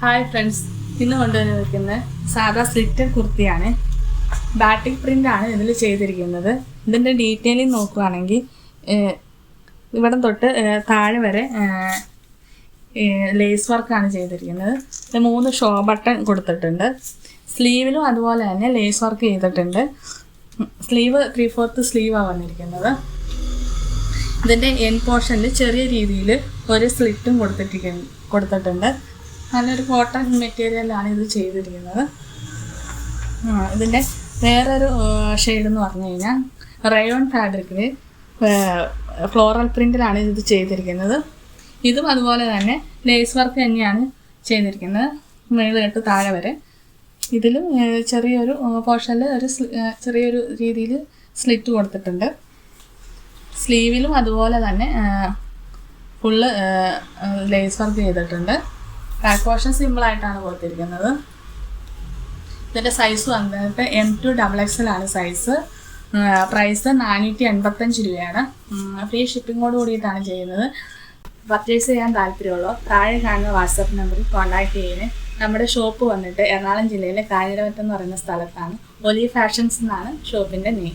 Hi friends, ഇന്ന് കൊണ്ടുവന്നിരിക്കുന്നത് സാധാ സ്ലിറ്റഡ് കുർത്തിയാണ്. ബാറ്റിക് പ്രിൻ്റാണ് ഇതിൽ ചെയ്തിരിക്കുന്നത്. ഇതിൻ്റെ ഡീറ്റെയിലിംഗ് നോക്കുകയാണെങ്കിൽ ഇവിടെ തൊട്ട് താഴെ വരെ ലേസ് വർക്കാണ് ചെയ്തിരിക്കുന്നത്. 3 ഷോ ബട്ടൺ കൊടുത്തിട്ടുണ്ട്. സ്ലീവിലും അതുപോലെ തന്നെ ലേസ് വർക്ക് ചെയ്തിട്ടുണ്ട്. സ്ലീവ് 3/4 സ്ലീവാണ് വന്നിരിക്കുന്നത്. ഇതിൻ്റെ എൻ പോർഷനിൽ ചെറിയ രീതിയിൽ ഒരു സ്ലിറ്റും കൊടുത്തിട്ടുണ്ട്. നല്ലൊരു കോട്ടൺ മെറ്റീരിയലാണ് ഇത് ചെയ്തിരിക്കുന്നത്. ഇതിൻ്റെ വേറൊരു ഷെയ്ഡ് എന്ന് പറഞ്ഞു കഴിഞ്ഞാൽ റയോൺ ഫാബ്രിക്കിൽ ഫ്ലോറൽ പ്രിൻ്റിലാണ് ഇത് ചെയ്തിരിക്കുന്നത്. ഇതും അതുപോലെ തന്നെ ലേസ് വർക്ക് തന്നെയാണ് ചെയ്തിരിക്കുന്നത്, മേളിൽ തൊട്ട് താഴെ വരെ. ഇതിലും ചെറിയൊരു പോർഷനിൽ ചെറിയൊരു രീതിയിൽ സ്ലിറ്റ് കൊടുത്തിട്ടുണ്ട്. സ്ലീവിലും അതുപോലെ തന്നെ ഫുള്ള് ലേസ് വർക്ക് ചെയ്തിട്ടുണ്ട്. ബാക്ക് പോർഷൻ സിമ്പിളായിട്ടാണ് കൊടുത്തിരിക്കുന്നത്. ഇതിൻ്റെ സൈസ് വന്നിട്ട് M2XXL ആണ് സൈസ്. പ്രൈസ് 485 രൂപയാണ്. ഫ്രീ ഷിപ്പിങ്ങോട് കൂടിയിട്ടാണ് ചെയ്യുന്നത്. പർച്ചേസ് ചെയ്യാൻ താല്പര്യമുള്ളൂ താഴെ കാണുന്ന വാട്സപ്പ് നമ്പറിൽ കോൺടാക്ട് ചെയ്യുന്നത്. നമ്മുടെ ഷോപ്പ് വന്നിട്ട് എറണാകുളം ജില്ലയിലെ കാഞ്ഞിരമറ്റം എന്ന് പറയുന്ന സ്ഥലത്താണ്. ഒലി ഫാഷൻസ് എന്നാണ് ഷോപ്പിൻ്റെ നെയിം.